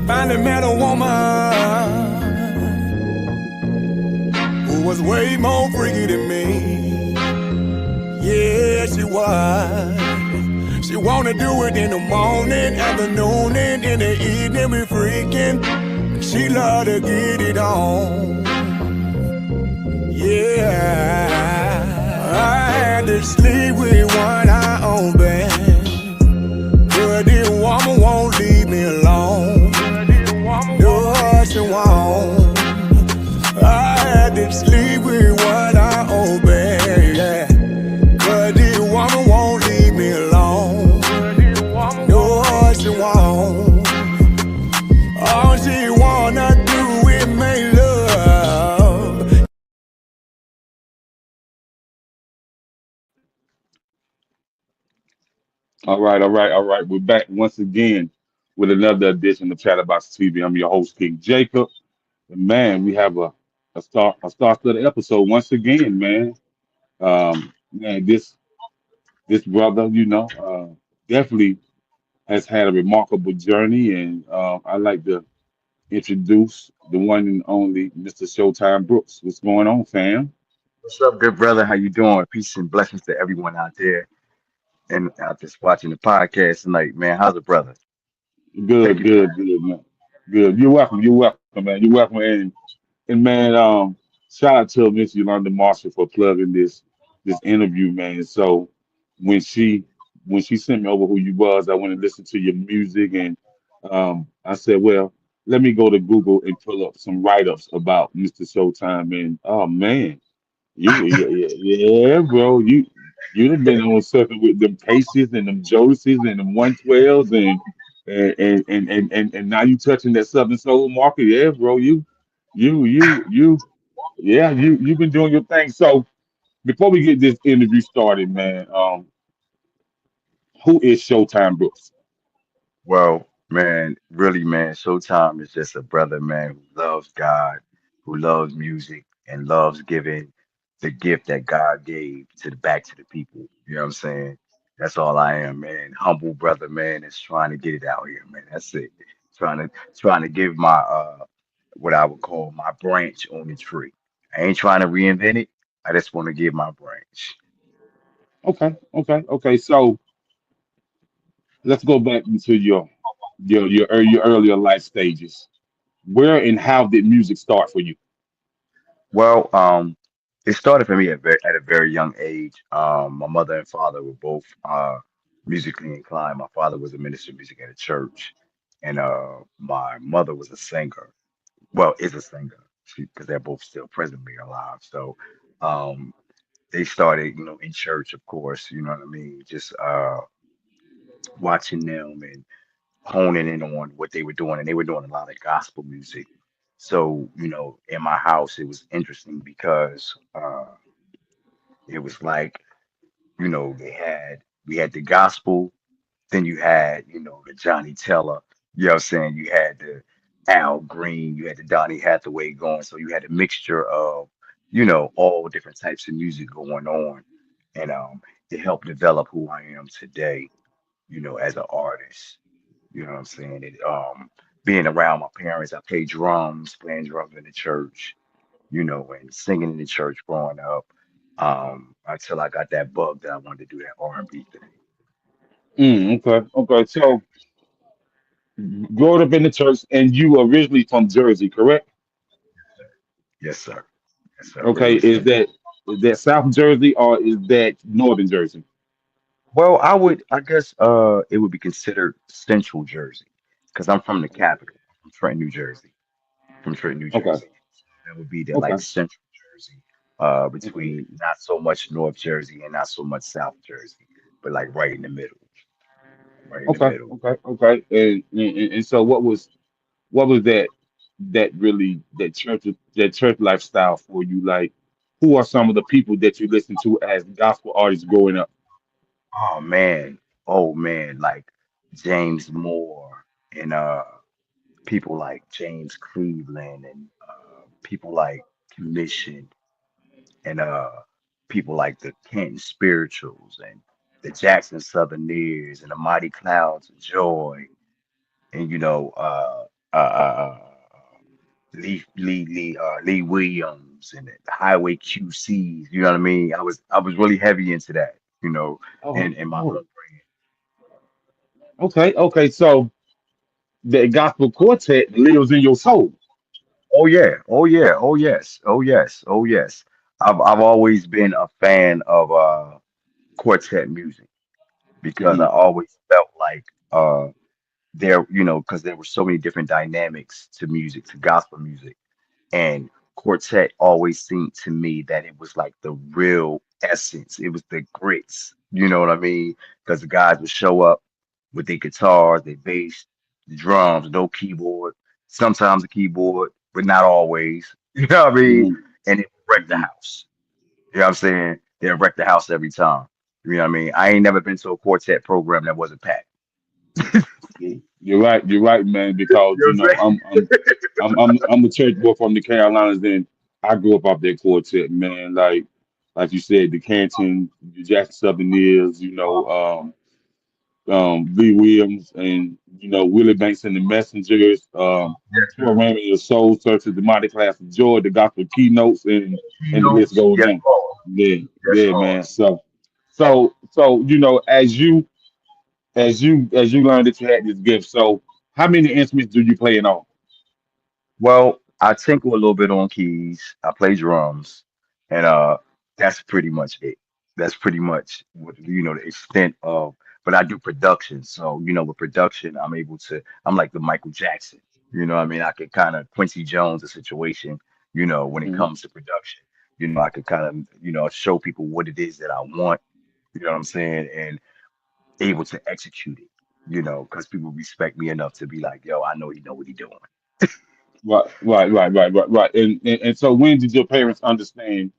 Finally met a woman who was way more freaky than me. Yeah, she was. She wanna do it in the morning, afternoon, and in the evening we freaking. She love to get it on. Yeah, I had to sleep with one eye open, but this woman won't leave me alone. No, she won't. I had to sleep with one eye open, yeah, but this woman won't leave me alone. No, she won't. All she wanna do is make love. All right. We're back once again with another edition of Chatterbox TV. I'm your host, King Jacob. And man, we have a star-studded episode once again, man. Man, this brother, definitely has had a remarkable journey, and I'd like to introduce the one and only Mr. Showtime Brooks. What's going on, fam? What's up, good brother? How you doing? Peace and blessings to everyone out there and out just watching the podcast tonight, man. How's the brother? Thank Good, you for good, good, man. Good. You're welcome. You're welcome, man. You're welcome. And man, shout out to Miss Yolanda Marshall for plugging this interview, man. So when she when she sent me over who you was, I went and listened to your music, and I said, well, let me go to Google and pull up some write-ups about Mr. Showtime. And oh man, yeah, bro, you'd have been on something with them Paces and them Josies and them 112s and now you touching that Southern Soul market, yeah, bro. You yeah, you've been doing your thing. So before we get this interview started, man, who is Showtime Brooks? well, man, really, man. Showtime is just a brother, man, who loves God, who loves music, and loves giving the gift that God gave to the back to the people. You know what I'm saying? That's all I am, man. Humble brother, man, is trying to get it out here, man. That's it. Trying to give my what I would call my branch on the tree. I ain't trying to reinvent it. I just want to give my branch. Okay. So let's go back into your earlier life stages. Where and how did music start for you? Well, it started for me at a very young age. My mother and father were both musically inclined. My father was a minister of music at a church, and my mother was a singer. Well, is a singer because they're both still presently alive. So um, they started, in church, of course. You know what I mean? Just watching them and honing in on what they were doing, and they were doing a lot of gospel music. So, in my house, it was interesting because it was like, we had the gospel, then you had, the Johnny Teller, you know what I'm saying? You had the Al Green, you had the Donny Hathaway going. So you had a mixture of, all different types of music going on. And it helped develop who I am today, as an artist. You know what I'm saying? Being around my parents, I played drums, playing drums in the church, and singing in the church growing up, until I got that bug that I wanted to do that R&B thing. Okay. So growing up in the church, and you originally from Jersey, correct? Yes, sir. Yes, sir. Okay, Originally from. is that South Jersey or is that Northern Jersey? Well, I guess, it would be considered Central Jersey because I'm from the capital. I'm Trenton, New Jersey. From Trenton, New Okay, Jersey. That would be the like okay, Central Jersey, okay, between not so much North Jersey and not so much South Jersey, but like right in the middle, right in the middle. okay. And so what was that really that church lifestyle for you? Like, who are some of the people that you listen to as gospel artists growing up? Oh man, oh man, like James Moore and people like James Cleveland and people like Commission and people like the Canton Spirituals and the Jackson Southerners and the Mighty Clouds of Joy. and Lee Williams and the Highway QCs. You know what I mean? I was really heavy into that. You know, Oh, and my oh, upbringing. okay, okay. So the gospel quartet lives in your soul. Oh yeah, oh yeah, oh yes, oh yes, oh yes. I've always been a fan of quartet music because I Hmm. always felt like there, because there were so many different dynamics to music, to gospel music. And quartet always seemed to me that it was like the real essence. It was the grits. You know what I mean? Because the guys would show up with their guitars, their bass, the drums, no keyboard, sometimes a keyboard, but not always. You know what I mean? Hmm. And it would wreck the Hmm. house. You know what I'm saying? They wreck the house every time. You know what I mean? I ain't never been to a quartet program that wasn't packed. You're right. You're right, man. Because You know what I'm I'm a church boy from the Carolinas, and I grew up off that quartet, man. Like you said, the Canton, the Jackson Southern Ears, Lee Williams, and Willie Banks and the Messengers, Tori saying? Raymond, the Soul Searchers, the Mighty Class of Joy, the Gospel Keynotes, and the list Keynotes. goes Yes, on. Lord. Yeah, Yes, yeah, Lord. man. So as you learned that you had this gift, so how many instruments do you play in all? Well, I tinkle a little bit on keys. I play drums, and that's pretty much it. That's pretty much what the extent of. But I do production, so with production, I'm able to. I'm like the Michael Jackson. You know what I mean? I could kind of Quincy Jones the situation. When it Mhm. comes to production, I could kind of show people what it is that I want. You know what I'm saying? And able to execute it. Because people respect me enough to be like, yo, I know he know what he doing. Right. And so when did your parents understand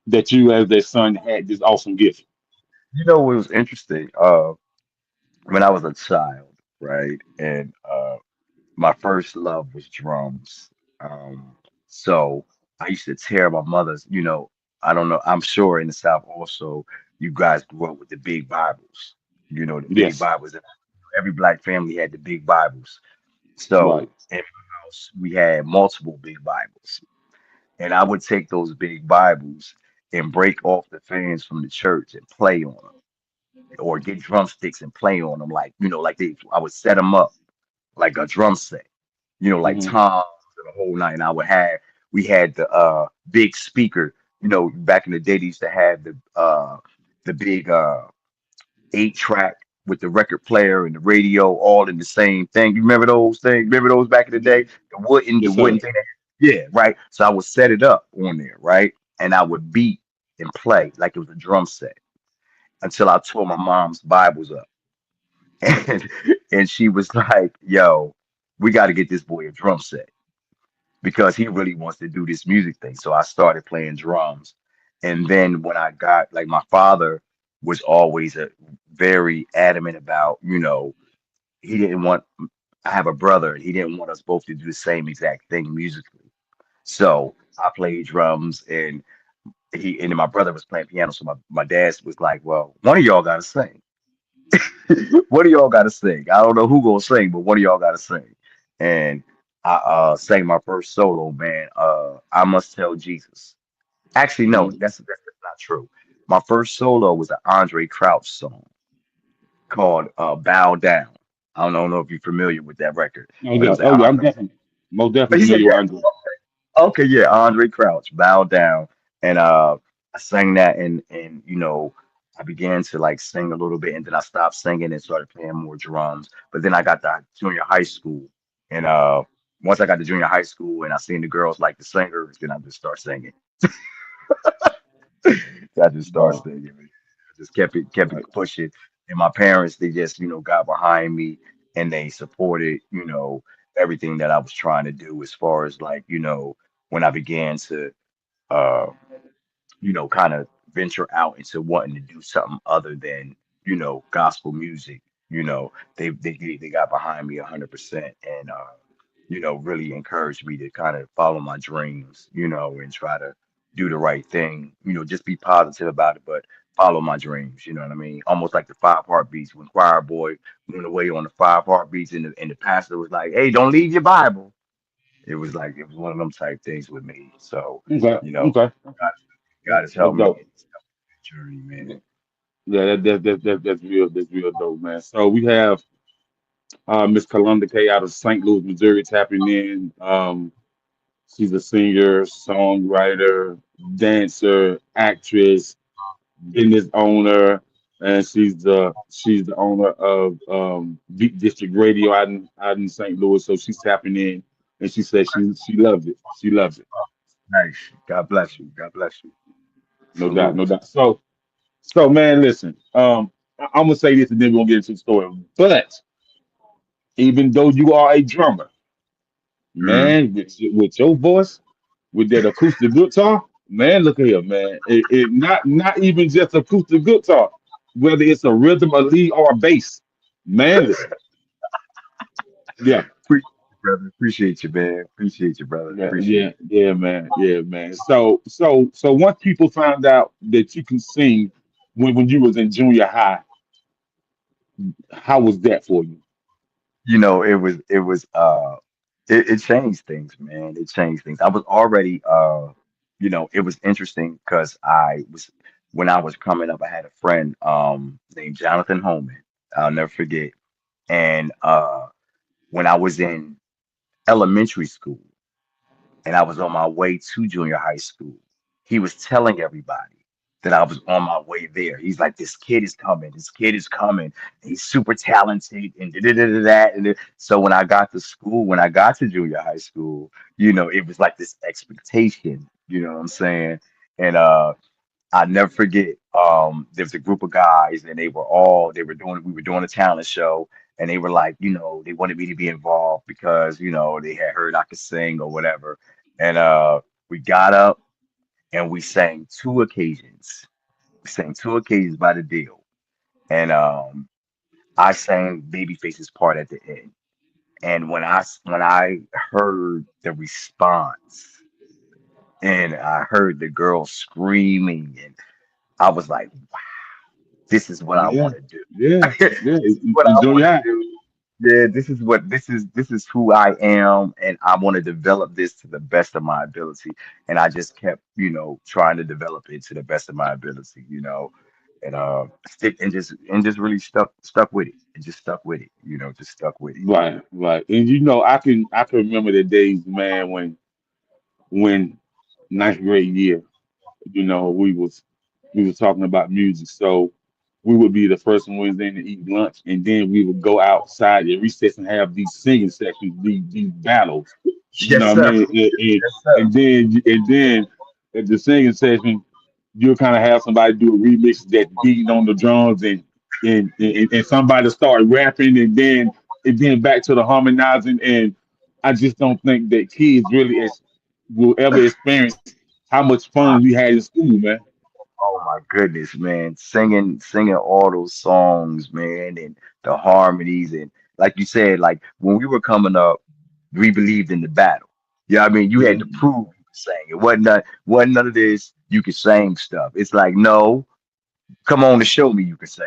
that you, as their son, had this awesome gift? It was interesting. When I was a child, right? And my first love was drums. So I used to tear my mother's, I don't know, I'm sure in the South also, you guys grew up with the big Bibles, the big Yes. Bibles. And every black family had the big Bibles. So Right. in my house, we had multiple big Bibles. And I would take those big Bibles and break off the fans from the church and play on them or get drumsticks and play on them like I would set them up like a drum set, like Hmm. toms and the whole night. And we had the big speaker, back in the day they used to have the big 8 track with the record player and the radio all in the same thing. You remember those things? Remember those back in the day? The Yes, wooden sir. thing. Yeah, right. So I would set it up on there, right? And I would beat and play like it was a drum set until I tore my mom's Bibles up. And and she was like, "Yo, we got to get this boy a drum set because he really wants to do this music thing." So I started playing drums, and then when I got like my father was always a very adamant about, he didn't want. I have a brother, and he didn't want us both to do the same exact thing musically. So I played drums, and then my brother was playing piano. So my dad was like, "Well, one of y'all got to sing." One of y'all got to sing. I don't know who gonna sing, but one of y'all got to sing. And I sang my first solo, man. I must tell Jesus. Actually, no, Hmm. that's not true. My first solo was an Andre Crouch song called "Bow Down." I don't know if you're familiar with that record, Oh but it yeah. was an Oh yeah. I'm Andre. definitely, most definitely He said, familiar with "Yeah." Andre. Okay, yeah, Andre Crouch, Bow Down. And I sang that and I began to like sing a little bit and then I stopped singing and started playing more drums. But then I got to junior high school and once I got to junior high school and I seen the girls like the singers, then I just start singing. I just started Wow. singing. I just kept it Right. pushing. And my parents, they just, got behind me and they supported, everything that I was trying to do as far as like, when I began to uh, kind of venture out into wanting to do something other than, gospel music. They got behind me 100% and really encouraged me to kind of follow my dreams, and try to do the right thing, just be positive about it. But follow my dreams. You know what I mean? Almost like the five heartbeats when Choir Boy went away on the five heartbeats, and the pastor was like, "Hey, don't leave your Bible." It was like it was one of them type things with me. So Okay, you know, okay. God, That, God has that's helped me dope. in this journey, man. Yeah, that's real dope, man. So we have Miss Kalunda K out of St. Louis, Missouri, tapping in. She's a singer, songwriter, dancer, actress, business owner, and she's the owner of Beat District Radio out in St. Louis. So she's tapping in, and she says she loves it. She loves it. Nice. God bless you. God bless you. No doubt, no Salute. doubt. So man, listen. I'm gonna say this, and then we're gonna get into the story. But even though you are a drummer, Mm. man, with your voice, with that acoustic guitar, man, look at here, man. It not even just acoustic guitar, whether it's a rhythm, a lead, or a bass. Man, listen, yeah, Appreciate you, brother. Appreciate you, man. Appreciate you, brother. yeah, Appreciate yeah, you. yeah, man, yeah, man. So once people found out that you can sing when you was in junior high, how was that for you? You know, it changed things, man. It changed things. I was already it was interesting because I was when I was coming up, I had a friend named Jonathan Holman. I'll never forget. And when I was in elementary school and I was on my way to junior high school, he was telling everybody that I was on my way there. He's like, "This kid is coming. This kid is coming. He's super talented." And that. So when I got to school, when I got to junior high school, it was like this expectation. You know what I'm saying? And I never forget. There was a group of guys, and we were doing a talent show, and they were like, they wanted me to be involved because they had heard I could sing or whatever, and we got up and we sang two occasions. We sang two occasions by the deal, and I sang Babyface's part at the end, and when I heard the response, and I heard the girl screaming, and I was like, this is what I Yeah, want to do. yeah, This yeah. is what In I junior want to high, do. Yeah, this is who I am, and I want to develop this to the best of my ability. And I just kept, trying to develop it to the best of my ability, and stick and just really stuck with it. And just stuck with it, just stuck with it. right, right. And I can remember the days, man, when ninth grade year, we was talking about music. So we would be the first ones in to eat lunch, and then we would go outside at recess and have these singing sessions, these battles. You Yes, know what I sir. mean? Yes, sir. And then at the singing session, you'll kind of have somebody do a remix that's beating on the drums, and somebody start rapping, and then back to the harmonizing. And I just don't think that kids really will ever experience how much fun we had in school, man. Oh my goodness, man. Singing all those songs, man, and the harmonies and like you said, like when we were coming up, we believed in the battle. Yeah, I mean, you Yeah, had to prove you could sing. It wasn't none of this you could sing stuff. It's like, no, come on and show me you can sing.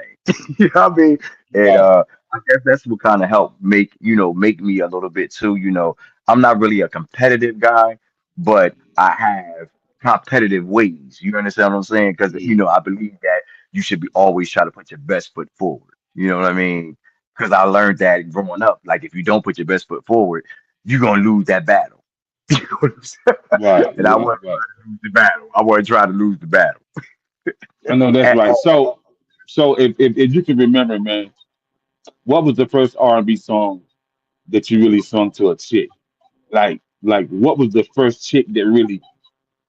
You know what I mean? And right, I guess that's what kind of helped make me a little bit too. I'm not really a competitive guy, but I have competitive ways. You understand what I'm saying? Because I believe that you should be always try to put your best foot forward. You know what I mean? Because I learned that growing up. Like if you don't put your best foot forward, you're gonna lose that battle. You know what I'm saying? right, And I right, wasn't right. trying to lose the battle. I wasn't trying to lose the battle I know that's at right. all. So if you can remember, man, what was the first R&B song that you really sung to a chick? Like what was the first chick that really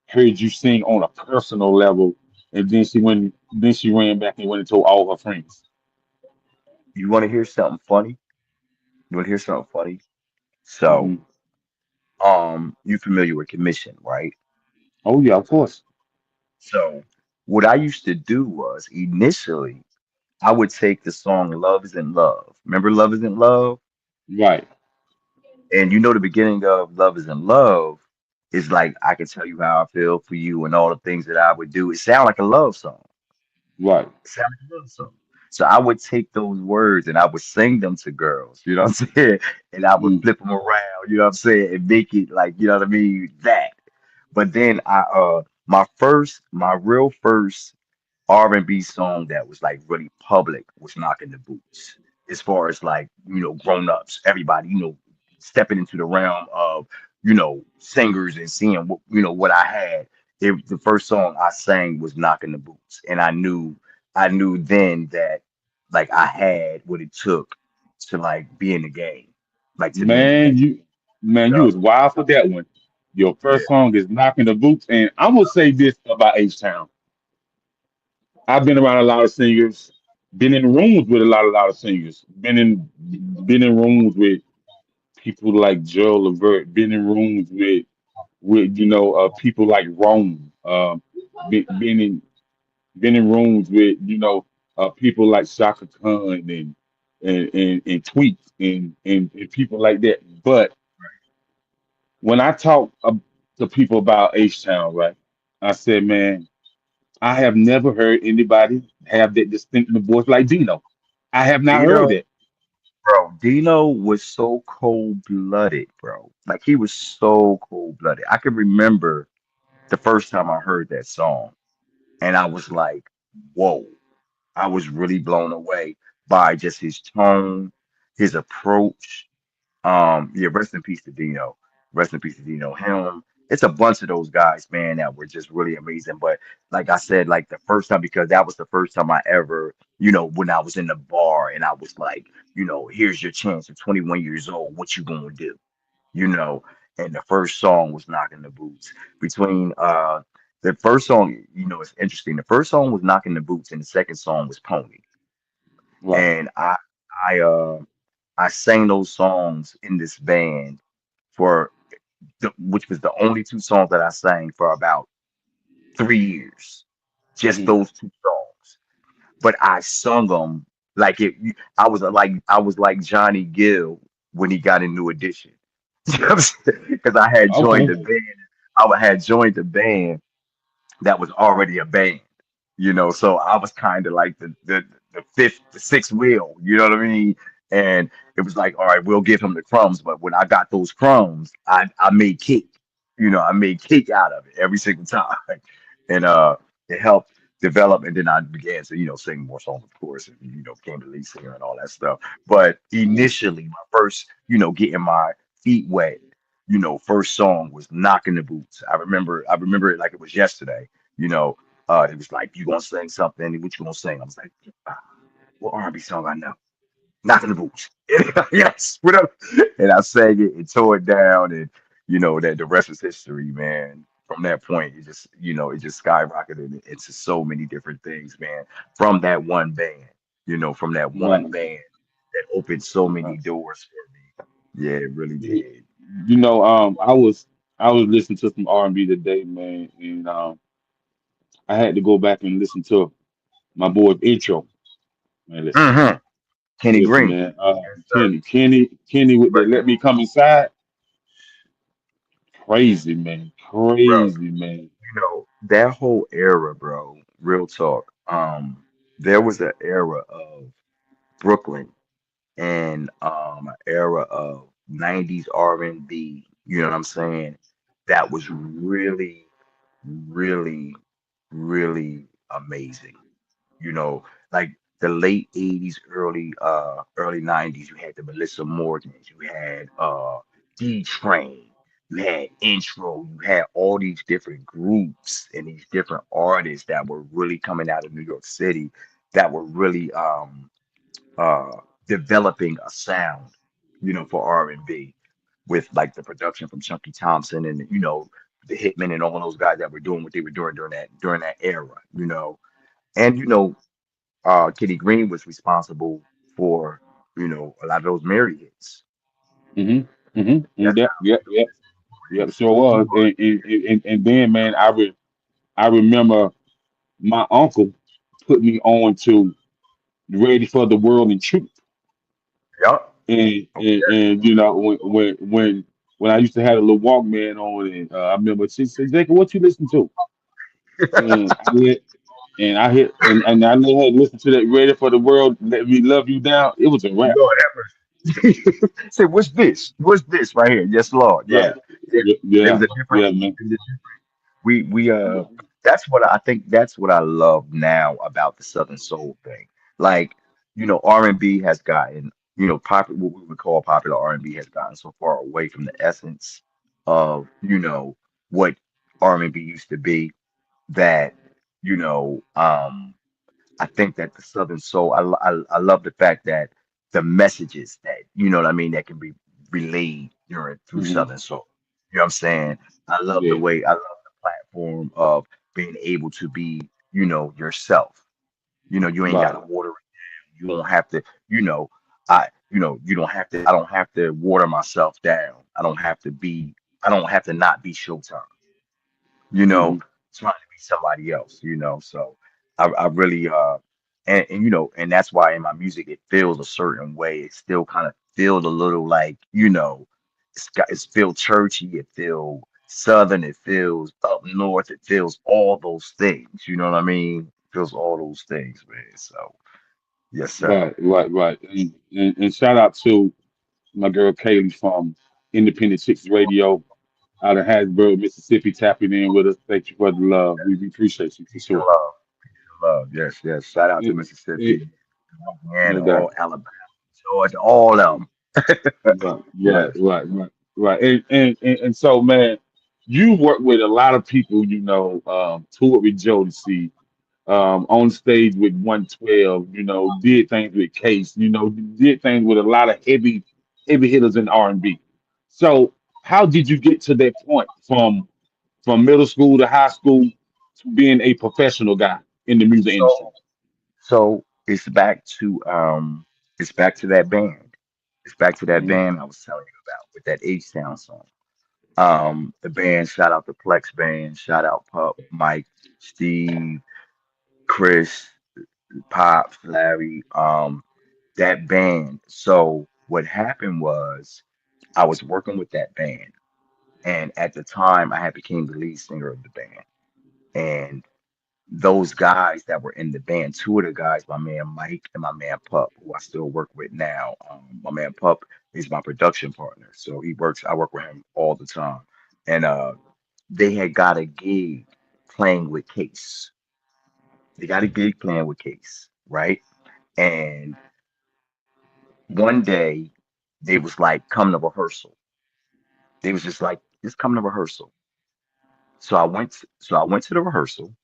heard you sing on a personal level, and then she ran back and went and told all her friends. You want to hear something funny? You want to hear something funny? So, Hmm. you familiar with commission, right? Oh yeah, of course. So, what I used to do was initially I would take the song "Love Isn't Love." Remember "Love Isn't Love"? Right. And the beginning of "Love Isn't Love" is like I can tell you how I feel for you and all the things that I would do. It sounds like a love song. Right. It sounded like a love song. So I would take those words and I would sing them to girls, you know what I'm saying? And I would Mm. flip them around, you know what I'm saying, and make it like, you know what I mean, that. But then my real first R&B song that was like really public was Knocking the Boots. As far as like, grown ups, everybody, stepping into the realm of, singers and seeing what I had. The first song I sang was Knocking the Boots. And I knew then that like I had what it took to like be in the game, like to be in the Man, game. you Yeah. was wild for that one. Your Yeah. first song is knocking the boots, and I'm gonna say this about H Town. I've been around a lot of singers, been in rooms with a lot of singers, been in rooms with people like Joe Levert, been in rooms with people like Rome, been, been in been in rooms with people like Shaka Khan and Tweet and people like that. But when I talk to people about H Town, right, I said, man, I have never heard anybody have that distinctive voice like Dino. I have not heard Dino, that. bro, Dino was so cold-blooded, bro. Like he was so cold-blooded. I can remember the first time I heard that song, and I was like, whoa. I was really blown away by just his tone, his approach. Yeah, rest in peace to Dino. Rest in peace to Dino. Him. It's a bunch of those guys, man, that were just really amazing. But like I said, like the first time, because that was the first time I ever, when I was in the bar and I was like, here's your chance. You're 21 years old. What you gonna do? You know. And the first song was Knocking the Boots. Between the first song, it's interesting. The first song was Knocking the Boots, and the second song was Pony. Right. And I uh I sang those songs in this band for which was the only two songs that I sang for about 3 years. Just Hmm. those two songs. But I sung them like it. I was like Johnny Gill when he got in New Edition. Because I had joined Okay. the band. I had joined the band that was already a band, so I was kind of like the fifth, the sixth wheel, you know what I mean? And it was like, all right, we'll give him the crumbs, but when I got those crumbs, I made cake, I made cake out of it every single time. And it helped develop, and then I began to sing more songs, of course, and became the lead singer and all that stuff. But initially, my first getting my feet wet, first song was Knocking the Boots. I remember it like it was yesterday. you know, it was like, you gonna sing something? What you gonna sing? I was like, ah, what R&B song I know? Knocking the Boots. Yes, whatever. And I sang it and tore it down, and that the rest is history, man. From that point, it just skyrocketed into so many different things, man. From that one band, from that one Right. band that opened so many Right. doors for me. Yeah, it really You did. I was listening to some R&B today, man, and I had to go back and listen to my boy's intro. Man, listen, hmm Kenny listen, Green. man. Yes, sir. Kenny with the Right, "Let Me Come Inside." Crazy, man. bro. Crazy, man. That whole era, bro, real talk. There was an era of Brooklyn and an era of 90s R&B, you know what I'm saying? That was really, really, really amazing. Like the late 80s, early 90s, you had the Melissa Morgans, you had D Train, you had Intro, you had all these different groups and these different artists that were really coming out of New York City, that were really uh developing a sound, for R&B, with like the production from Chunky Thompson and the Hitmen and all those guys that were doing what they were doing during that era. And Kenny Green was responsible for, a lot of those Mary hits. Mm-hmm. That's Yep, how yep, yep, he yep. Sure was. was. And then, man, I remember my uncle put me on to Ready for the World and Truth. Yup. And when I used to have a little Walkman on, and I remember she said, "Jacob, what you listen to?" And and I hit and I know had listened to that "Ready for the World, Let Me Love You Down." It was a rap. Lord have mercy. Say, what's this? What's this right here? Yes, Lord. Yeah. Right. Yeah. Yeah, There yeah, was a different. yeah, man. We that's what I think that's what I love now about the Southern Soul thing. Like, R&B has gotten, popular, what we would call popular R&B has gotten so far away from the essence of, what R&B used to be, that, you know, um I think that the Southern Soul, I love the fact that the messages that, what I mean, that can be relayed during through Hmm. Southern Soul. You know what I'm saying? Yeah, I love the platform of being able to be, yourself. You ain't got to right, water it. You don't have to, you don't have to, I don't have to water myself down. I don't have to not be Showtime, you know, hmm, trying to be somebody else, So I really and and that's why in my music it feels a certain way. It still kind of feels a little like, it's feel churchy, it feels southern, it feels up north, it feels all those things, you know what I mean? It feels all those things, man. So yes, sir. right. And shout out to my girl Kaylee from Independent Chicks Radio out of Hattiesburg, Mississippi, tapping in with us. Thank you for the love. We appreciate you for Peace and sure. love. Love. Yes, yes. Shout out to Eh, Mississippi, eh, Louisiana, no all doubt. Alabama, Georgia, all of them. Right, right, Yes. right, right, right. And so, man, you work with a lot of people, toured with Jodeci, on stage with 112, did things with Case, did things with a lot of heavy hitters in R&B. So, how did you get to that point from middle school to high school to being a professional guy in the music industry? So so it's back to that band. It's back to that Hmm. band I was telling you about with that H Town song. The band, shout out the Plex band, shout out Pup, Mike, Steve, Chris, Pops, Larry, that band. So what happened was I was working with that band, and at the time I had became the lead singer of the band. And those guys that were in the band, two of the guys, my man Mike and my man Pup, who I still work with now. My man Pup is my production partner, so I work with him all the time. And they had got a gig playing with Case. They got a gig playing with Case, right? And one day they was like, come to rehearsal. They was just like, just come to rehearsal. So I went to the rehearsal.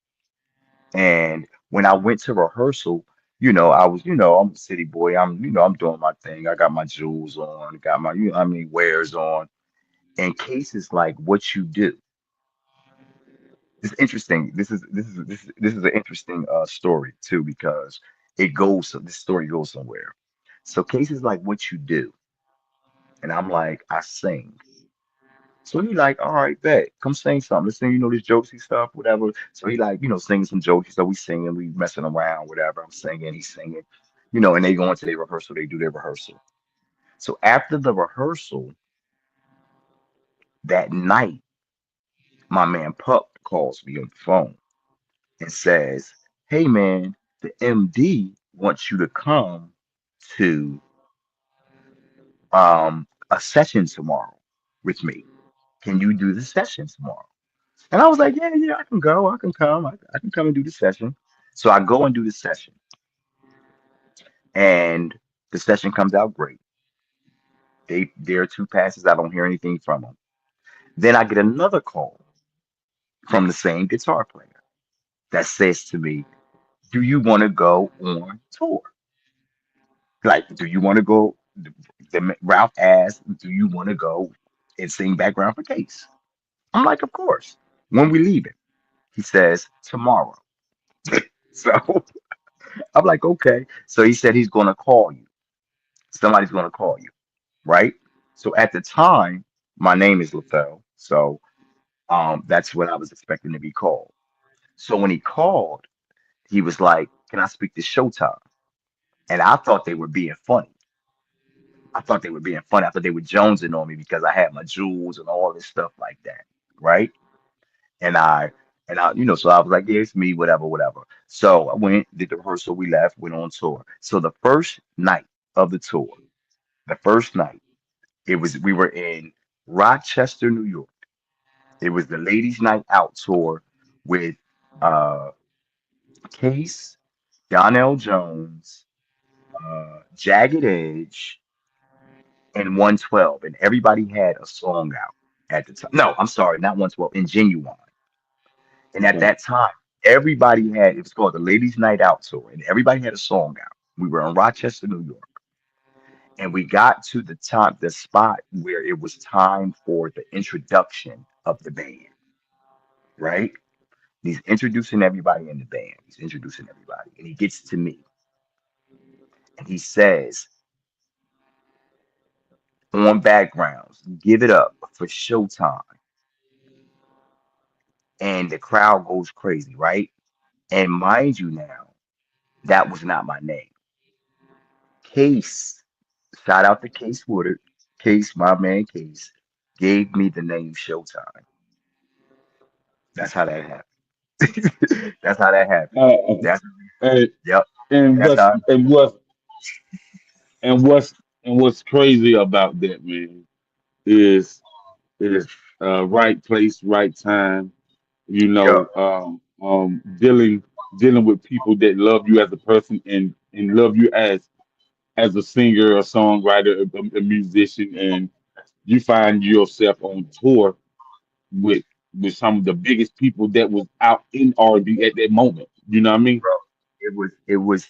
And when I went to rehearsal, I was, I'm a city boy. I'm doing my thing. I got my jewels on, got my, wares on. And Case is like, what you do. It's interesting. This is an interesting story too, because this story goes somewhere. So Case is like, what you do. And I'm like, I sing. So he like, all right, bet, come sing something. Let's sing, this jokesy stuff, whatever. So he like, singing some jokes. So we singing, we messing around, whatever. I'm singing, he's singing, and they go into their rehearsal, they do their rehearsal. So after the rehearsal that night, my man Pup calls me on the phone and says, hey man, the MD wants you to come to a session tomorrow with me. Can you do the session tomorrow? And I was like, yeah, yeah, I can go. I can come. I can come and do the session. So I go and do the session. And the session comes out great. There are two passes. I don't hear anything from them. Then I get another call from the same guitar player that says to me, do you want to go on tour? Like, do you want to go? Ralph asked, do you want to go and sing background for Case? I'm like, of course. When we leaving? He says, tomorrow. So I'm like, okay. So he said he's going to call you. Somebody's going to call you, right? So at the time, my name is Lethal. So that's what I was expecting to be called. So when he called, he was like, can I speak to Showtime? And I thought they were being funny. I thought they were being funny. I thought they were jonesing on me because I had my jewels and all this stuff like that, right? And I And so I was like, yeah, it's me, whatever, whatever. So I went, did the rehearsal, we left, went on tour. So the first night of the tour, the first night, we were in Rochester, New York. It was the Ladies Night Out tour with uh Case, Donnell Jones, Jagged Edge, and 112. And everybody had a song out at the time. No, I'm sorry, not 112, in Genuine. And at Okay. that time, everybody had, it was called the Ladies Night Out tour, and everybody had a song out. We were in Rochester, New York, and we got to the spot where it was time for the introduction of the band, right? He's introducing everybody in the band. He's introducing everybody, and he gets to me, and he says, on backgrounds, give it up for Showtime. And the crowd goes crazy, right? And mind you now, that was not my name. Case, shout out to Case Woodard. Case, my man Case, gave me the name Showtime. That's how that happened. That's how that happened. Uh, That's and yep. and That's what's how. and what's and what's and what's crazy about that, man, is is right place, right time. You Yup. know, dealing with people that love you as a person and love you as a singer, a songwriter, a musician, and you find yourself on tour with with some of the biggest people that was out in R&B at that moment. You know what I mean? Bro. It was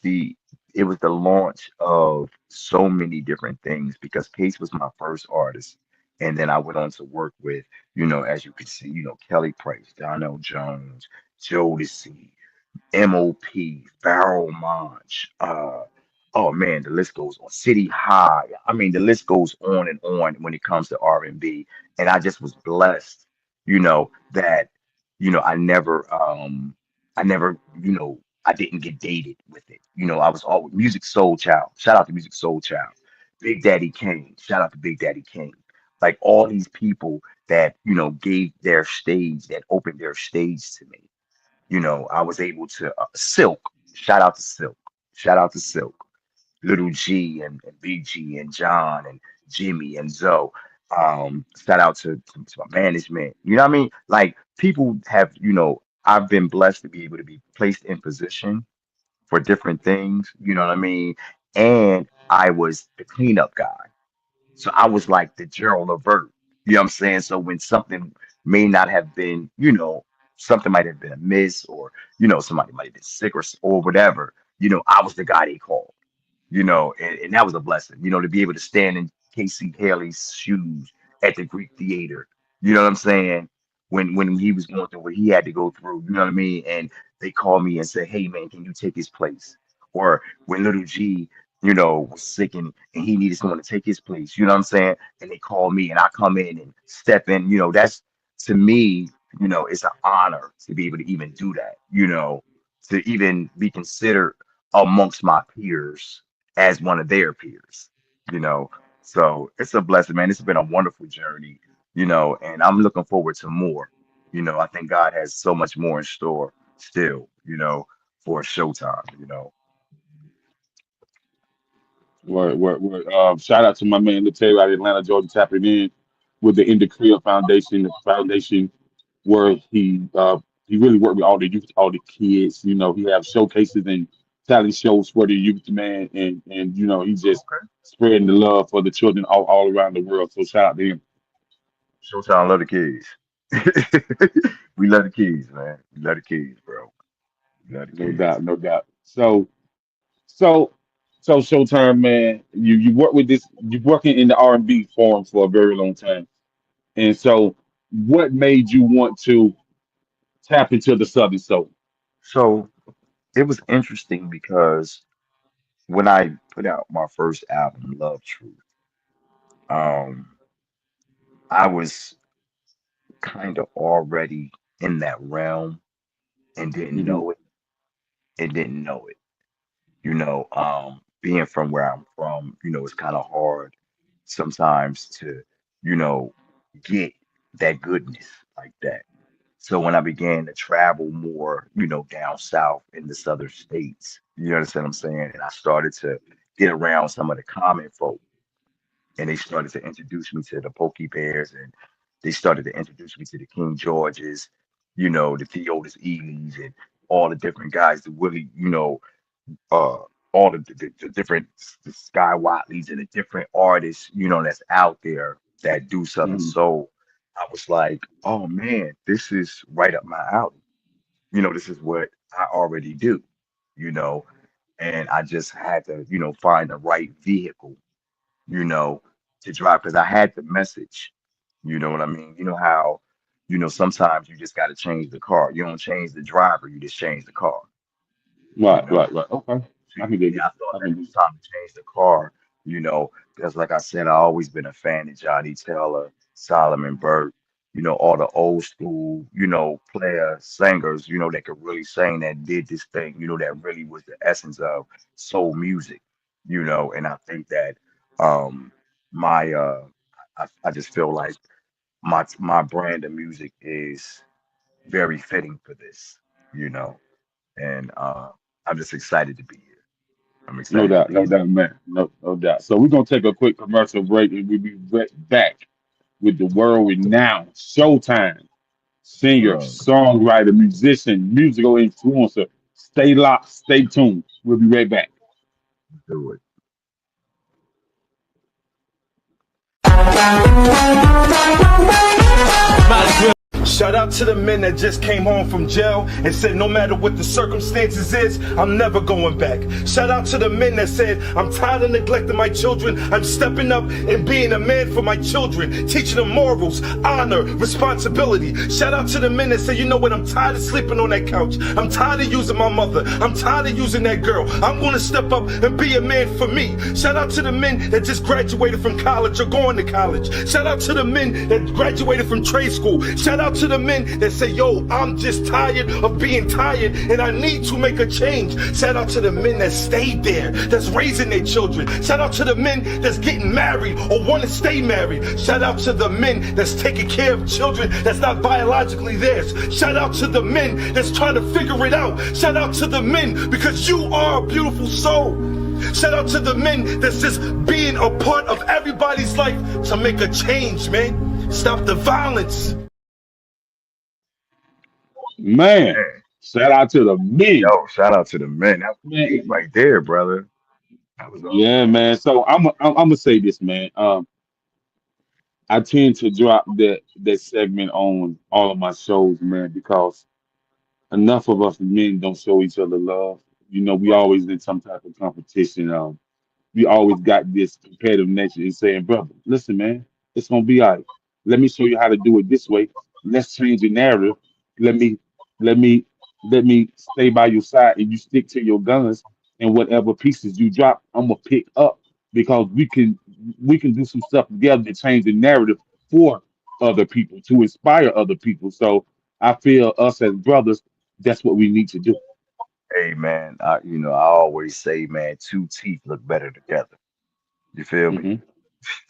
the launch of so many different things because Case was my first artist. And then I went on to work with, as you can see, Kelly Price, Donnell Jones, Jodeci, MOP, Pharoah Monch, oh man, the list goes on. City High. I mean, the list goes on and on when it comes to R&B. And I just was blessed, that, I never, I didn't get dated with it. I was always Music Soul Child. Shout out to Music Soul Child. Big Daddy Kane. Shout out to Big Daddy Kane. Like all these people that, gave their stage, that opened their stage to me. I was able to Silk. Shout out to Silk. Shout out to Silk. Little G and Big G and John and Jimmy and Zoe. Shout out to my management. You know what I mean? Like people have, I've been blessed to be able to be placed in position for different things. You know what I mean? And I was the cleanup guy. So I was like the Gerald Levert. You know what I'm saying? So when something may not have been, something might have been amiss or, somebody might have been sick or whatever, I was the guy they called, and that was a blessing, to be able to stand in Casey Haley's shoes at the Greek Theater. You know what I'm saying? When he was going through what he had to go through, you know what I mean? And they called me and said, "Hey man, can you take his place?" Or when Little G, was sick and he needed someone to take his place, you know what I'm saying? And they call me and I come in and step in, that's to me, it's an honor to be able to even do that, to even be considered amongst my peers as one of their peers, you know. So it's a blessing, man. It's been a wonderful journey, and I'm looking forward to more. I think God has so much more in store still, for Showtime, Shout out to my man Latero out of Atlanta, Georgia, tapping in with the In the Crib Foundation, the foundation where he really worked with all the youth, all the kids. You know, he have showcases and talent shows for the youth, man, and he's just Okay. spreading the love for the children all around the world. So shout out to him. Showtime love the kids. We love the kids, man. We love the kids, bro. We love the No kids. doubt, no doubt. So so Showtime, man, you work with this, you're working in the R&B forum for a very long time. And so what made you want to tap into the Southern Soul? So it was interesting because when I put out my first album, Love Truth, um, I was kind of already in that realm and didn't Hmm. know it and didn't know it. Being from where I'm from, it's kind of hard sometimes to, you know, get that goodness like that. So when I began to travel more, down south in the southern states, you understand what I'm saying? And I started to get around some of the common folk, and they started to introduce me to the Pokey Bears, and they started to introduce me to the King Georges, the Theotis Elys, and all the different guys that really, uh, all the different the Sky Watleys and the different artists, that's out there that do Southern Hmm. Soul. I was like, oh man, this is right up my alley. This is what I already do, you know, and I just had to, find the right vehicle, you know, to drive because I had the message. You know what I mean? You know how, sometimes you just got to change the car. You don't change the driver, you just change the car, you Right, know. right, right. Okay. So I can dig yeah, it. I thought I that can it dig was it. time to change the car, because like I said, I always been a fan of Johnny Taylor, Solomon Burke, all the old school, player singers, that could really sing that did this thing, that really was the essence of soul music, and I think that um my I just feel like my brand of music is very fitting for this, you know, and I'm just excited to be here. I'm No excited to doubt, be no doubt, man. No doubt. So we're gonna take a quick commercial break and we'll be right back with the world renowned Showtime singer, here. songwriter, musician, musical influencer. Stay locked, stay tuned. We'll be right back. Do it. Shout out to the men that just came home from jail and said no matter what the circumstances is, I'm never going back. Shout out to the men that said I'm tired of neglecting my children. I'm stepping up and being a man for my children, teaching them morals, honor, responsibility. Shout out to the men that say, you know what, I'm tired of sleeping on that couch. I'm tired of using my mother. I'm tired of using that girl. I'm going to step up and be a man for me. Shout out to the men that just graduated from college or going to college. Shout out to the men that graduated from trade school. Shout out to the men that say, yo, I'm just tired of being tired and I need to make a change. Shout out to the men that stayed there, that's raising their children. Shout out to the men that's getting married or want to stay married. Shout out to the men that's taking care of children that's not biologically theirs. Shout out to the men that's trying to figure it out. Shout out to the men because you are a beautiful soul. Shout out to the men that's just being a part of everybody's life to make a change, man. Stop the violence. Man, Man, shout out to the men. yo, shout out to the men. That was deep Man, right there, brother. That was yeah, man. So I'm gonna say this, man. I tend to drop that segment on all of my shows, man, because enough of us men don't show each other love. We right. always in some type of competition. We always got this competitive nature and saying, brother, listen, man, it's gonna be all right. Let me show you how to do it this way. Let's change the narrative. Let me let me let me stay by your side and you stick to your guns and whatever pieces you drop, I'm gonna pick up because we can do some stuff together to change the narrative for other people, to inspire other people. So I feel us as brothers, that's what we need to do. Hey, man, I always say, man, two teeth look better together. You feel me? Hmm. Hmm.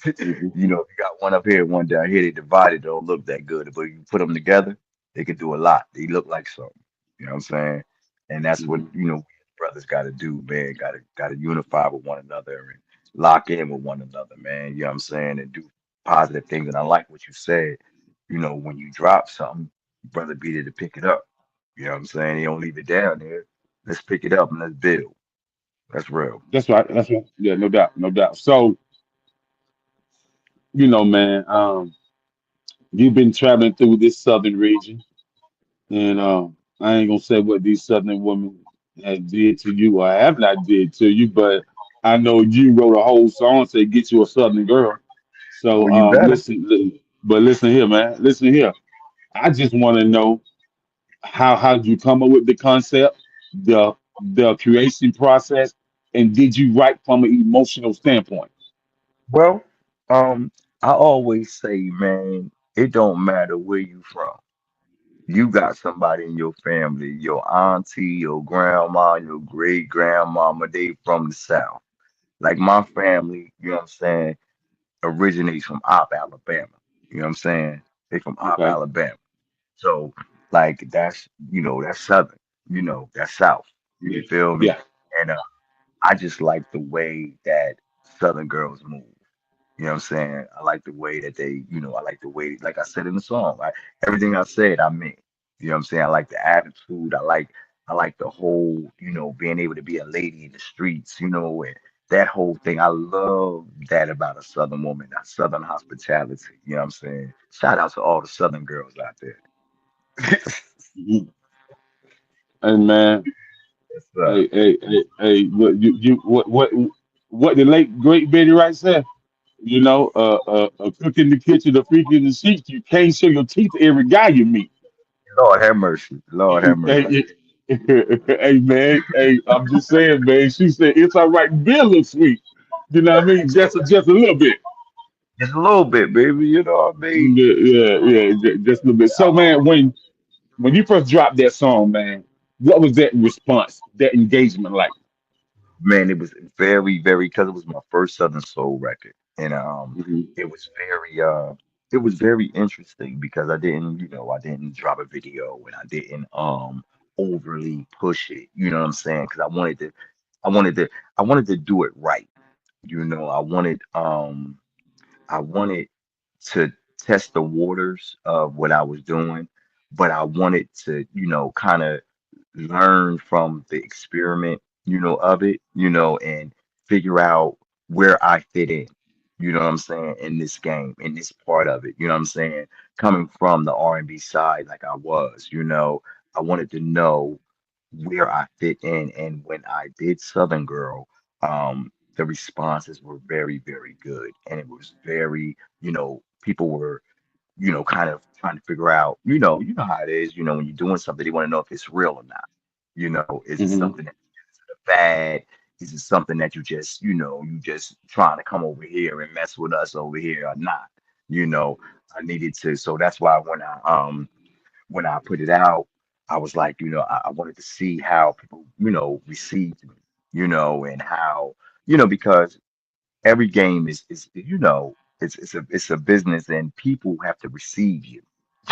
If you got one up here, one down here, they divided, don't look that good. But you put them together, they could do a lot. They look like something. You know what I'm saying? And that's what, Hmm. we as brothers got to do, man. Got to unify with one another and lock in with one another, man. You know what I'm saying? And do positive things. And I like what you said. When you drop something, brother be there to pick it up. You know what I'm saying? You don't leave it down there. Let's pick it up and let's build. That's real. That's right. That's right. Yeah, no doubt, no doubt. So, man, you've been traveling through this southern region, and I ain't gonna say what these southern women have did to you or have not did to you, but I know you wrote a whole song say "Get You a Southern Girl." Oh, So, you better. but listen here, man. Listen here. I just want to know how did you come up with the concept, the creation process, and did you write from an emotional standpoint? Well, I always say, man, it don't matter where you from. You got somebody in your family, your auntie, your grandma, your great grandmama, they from the South. Like my family, you know what I'm saying, originates from Alabama. You know what I'm saying? They from Okay. Alabama. So Like that's that's Southern, that's South. You Yeah, feel me? yeah. And I just like the way that Southern girls move. You know what I'm saying? I like the way that they, I like the way, like I said in the song, everything I said, I meant. You know what I'm saying? I like the attitude. I like the whole, being able to be a lady in the streets, and that whole thing. I love that about a Southern woman, that Southern hospitality. You know what I'm saying? Shout out to all the Southern girls out there. Mhm. Hey man, Yes, you what the late great Betty Wright said. A cook in the kitchen, a freak in the sheets. You can't show your teeth to every guy you meet. Lord have mercy. Lord have mercy. Hey, hey man, hey, I'm just saying, man. She said it's all right, to be a little sweet. You know what I mean? Just a little bit. Just a little bit, baby. You know what I mean? Yeah, just a little bit. So, man, when you first dropped that song, man, what was that response, that engagement like? Man, it was very, very because it was my first Southern Soul record, and Hmm. it was very interesting because I didn't drop a video and I didn't overly push it. You know what I'm saying? Because I wanted to, I wanted to do it right. I wanted to test the waters of what I was doing, but I wanted to, kind of learn from the experiment, of it, and figure out where I fit in. You know what I'm saying? In this game, in this part of it. You know what I'm saying? Coming from the R&B side like I was, I wanted to know where I fit in. And when I did Southern Girl, the responses were very, very good. And it was very, people were, kind of trying to figure out, how it is, when you're doing something, they want to know if it's real or not. Is it Hmm. something that's a fad? Is it something that you just trying to come over here and mess with us over here or not? You know, I needed to, so that's why when I put it out, I was like, I wanted to see how people, received me, and how, because every game is it's a business and people have to receive you.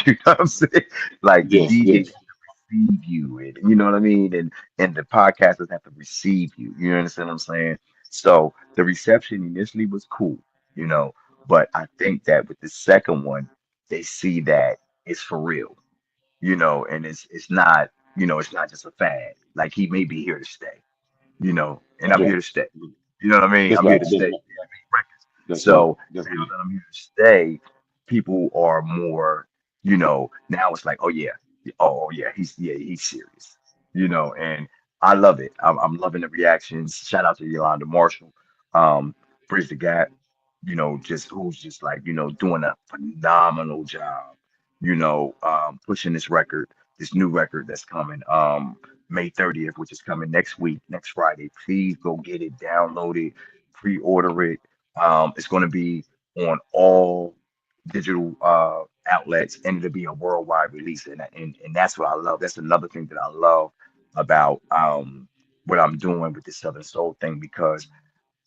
You know what I'm saying? Like the Yes, DJs yes. have to receive you, and you know what I mean, and the podcasters have to receive you. You understand what I'm saying? So the reception initially was cool, you know, but I think that with the second one, they see that it's for real, and it's not just a fad. Like he may be here to stay, and That's I'm here right. to stay. You know what I mean? That's I'm here right. to That's stay. right. Records. That's right. So That's now right. that I'm here to stay, people are more, now it's like, oh yeah, he's serious, and I love it. I'm loving the reactions. Shout out to Yolanda Marshall, um, Bridge the Gap, just who's just like, doing a phenomenal job, pushing this new record that's coming, May 30th, which is coming next week, next Friday. Please go get it, download it, pre-order it. It's going to be on all digital outlets, and it'll be a worldwide release. And that's what I love. That's another thing that I love about what I'm doing with this Southern Soul thing, because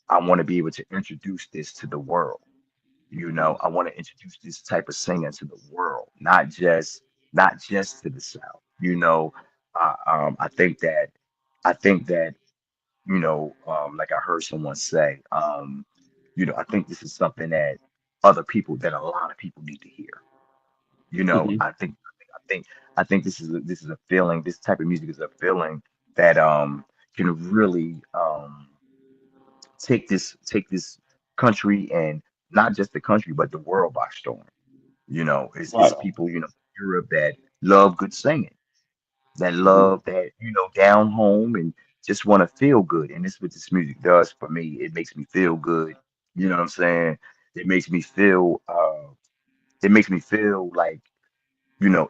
I want to be able to introduce this to the world. I want to introduce this type of singing to the world, not just to the South. I think that like I heard someone say, I think this is something that that a lot of people need to hear. Hmm. I think this is a feeling. This type of music is a feeling that can really take this country, and not just the country but the world by storm. It's Right. people in Europe that love good singing, that Hmm. love that down home and just want to feel good. And this is what this music does for me. It makes me feel good. You know what I'm saying? It makes me feel like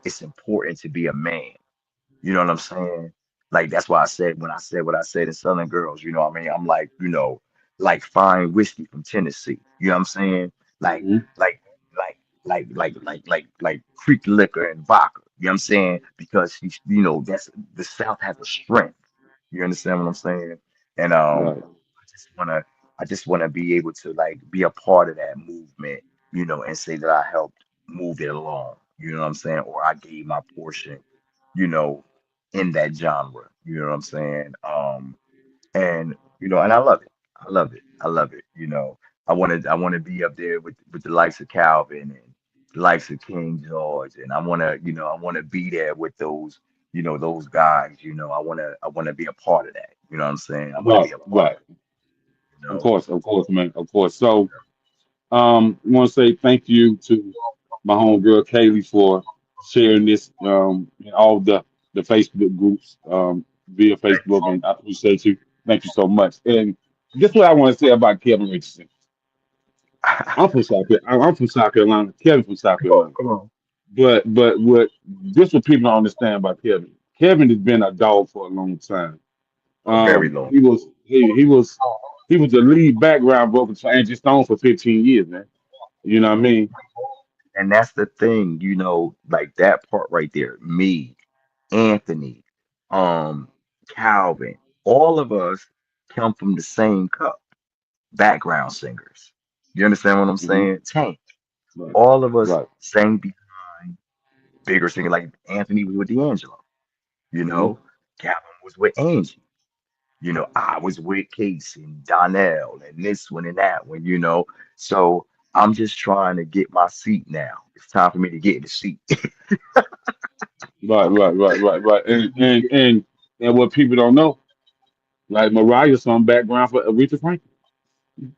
it's important to be a man. You know what I'm saying? Like that's why I said, when I said what I said in Southern Girls, what I mean? I'm like, like fine whiskey from Tennessee. You know what I'm saying? Like, Hmm. like, like Creek liquor and vodka. You know what I'm saying? Because that's the South has a strength. You understand what I'm saying? And Right. I just wanna be able to like be a part of that movement, and say that I helped move it along. You know what I'm saying? Or I gave my portion, you know, in that genre. You know what I'm saying? And and I love it. I love it. I love it. I want to be up there with the likes of Calvin and the likes of King George, and I want to be there with those guys. I want to be a part of that. You know what I'm saying? I want to Right, be a part right. of it. You know. Of course, man, of course. So, I want to say thank you to my homegirl Kaylee for sharing this in all the Facebook groups via Thank Facebook, and I appreciate you. Thank you so much. And guess what I want to say about Kevin Richardson? I'm from South Carolina. I'm from South Carolina. Kevin from South come on, Carolina. come on. But what this what people don't understand about Kevin. Kevin has been a dog for a long time. A very long. He was the lead background vocal for Angie Stone for 15 years, man. You know what I mean? And that's the thing, like that part right there. Me, Anthony, um, Calvin, all of us come from the same cup, background singers. You understand what I'm Hmm. saying? Tank. Right, All of us right. sang behind bigger singers. Like Anthony was with D'Angelo, you Hmm. know. Calvin was with Angie. I was with Casey and Donnell and this one and that one. So I'm just trying to get my seat now. It's time for me to get in the seat. Right. And what people don't know, like Mariah's some background for Aretha Franklin.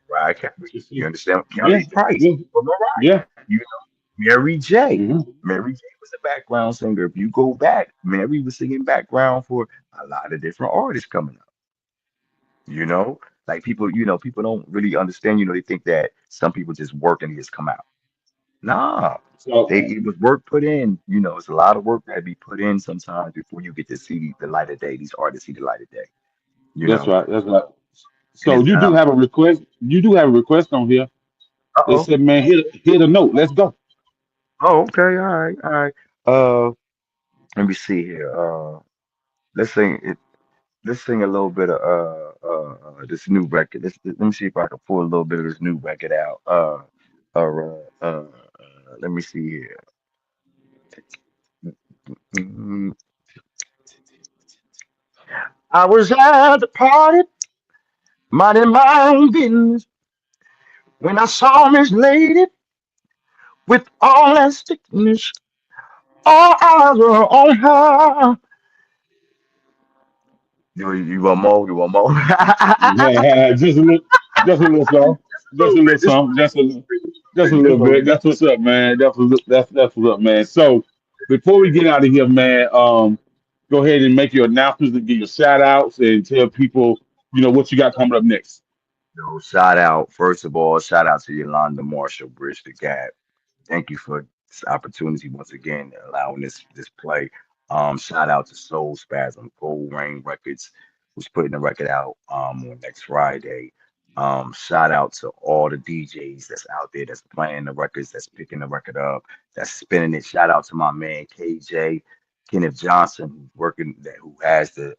Right, Kelly. You You see? understand? Yeah, Kelly Price yeah, for Mariah. yeah. Mary J. Hmm. Mary J was a background singer. If you go back, Mary was singing background for a lot of different artists coming up. You know, like people don't really understand. They think that some people just work and they just come out. Nah, So it was work put in. It's a lot of work that be put in sometimes before you get to see the light of day. These artists see the light of day. You that's know, right. That's right. and So it's you and do I'm. have a request. You do have a request on here. They Uh-oh. said, man, hit a note. Let's go. Oh, okay. All right. All right. Let me see here. Let's sing it. Let's sing a little bit of this new record. Let me see if I can pull a little bit of this new record out. Let me see here. Mm, I was at the party, minding my own business, when I saw Miss Lady with all that stickiness. All eyes were on her. You want more? You want more? Yeah, just a little song, Just a just little a little bit. Just song, just a a little little bit. bit. That's what's up, man. That's what's up, man. So before we get out of here, man, go ahead and make your announcements and give your shout outs and tell people, what you got coming up next. Shout out, first of all, shout out to Yolanda Marshall, Bridge the Gap. Thank you for this opportunity once again, allowing this play. Shout out to Soul Spasm, Gold Rain Records, who's putting the record out on next Friday. Shout out to all the DJs that's out there that's playing the records, that's picking the record up, that's spinning it. Shout out to my man KJ, Kenneth Johnson, who has the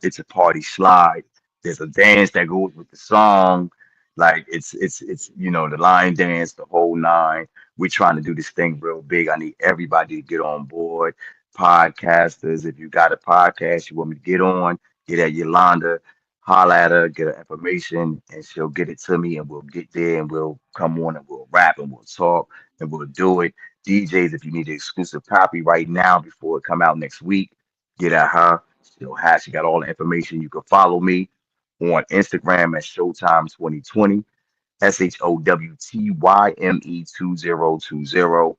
It's a Party slide. There's a dance that goes with the song. Like it's the line dance, the whole nine. We're trying to do this thing real big. I need everybody to get on board. Podcasters, if you got a podcast you want me to get on, get at Yolanda, holla at her, get her information, and she'll get it to me, and we'll get there, and we'll come on, and we'll rap, and we'll talk, and we'll do it. DJs, if you need the exclusive copy right now before it come out next week, get at her. She got all the information. You can follow me on Instagram at Showtime 2020. Showtyme 2020.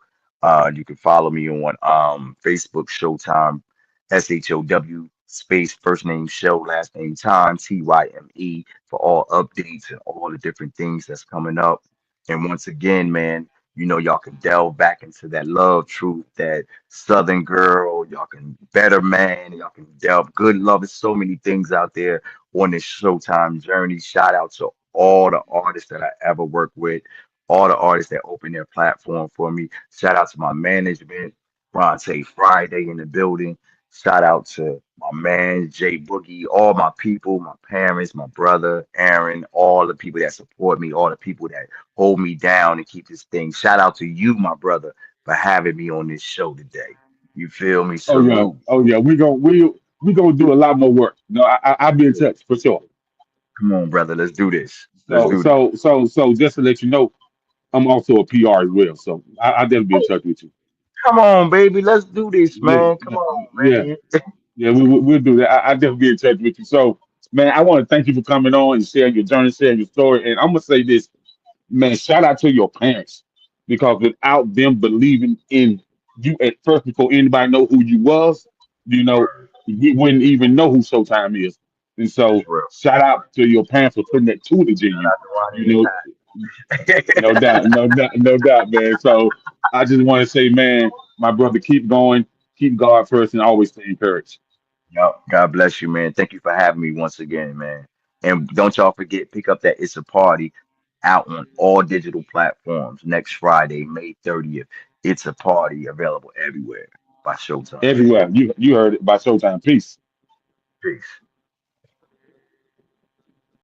You can follow me on Facebook, Showtime, SHOW space first name show, last name time, TYME, for all updates and all the different things that's coming up. And once again, man, y'all can delve back into that love truth, that Southern girl, y'all can better man, y'all can delve good love. There's so many things out there on this Showtime journey. Shout out to all the artists that I ever worked with, all the artists that opened their platform for me. Shout out to my management, Bronte Friday in the building. Shout out to my man, Jay Boogie, all my people, my parents, my brother, Aaron, all the people that support me, all the people that hold me down and keep this thing. Shout out to you, my brother, for having me on this show today. You feel me? Oh yeah, Salute. oh yeah. We gonna do a lot more work. No, I'll be in touch for sure. Come on, brother. Let's do this. Let's So do this. so so so just to let you know, I'm also a PR as well. So I'll definitely be in touch with you. Come on, baby. Let's do this, Yeah, man. Come on, yeah, man. yeah. We'll do that. I'll definitely be in touch with you. So man, I want to thank you for coming on and sharing your journey, sharing your story. And I'm gonna say this. Man, shout out to your parents because without them believing in you at first before anybody know who you was, you know, Word. we wouldn't even know who Showtime is. And That's so real. shout out to your parents for putting that tutelage in Shout you. out to Ronnie You and know, no Pat. doubt, no doubt, no doubt, man. So I just want to say, man, my brother, keep going, keep God first, and always stay encouraged. Yup. God bless you, man. Thank you for having me once again, man. And don't y'all forget, pick up that It's a Party out on all digital platforms next Friday, May 30th. It's a Party available everywhere by Showtime. Everywhere you heard it by Showtime. Peace. Peace.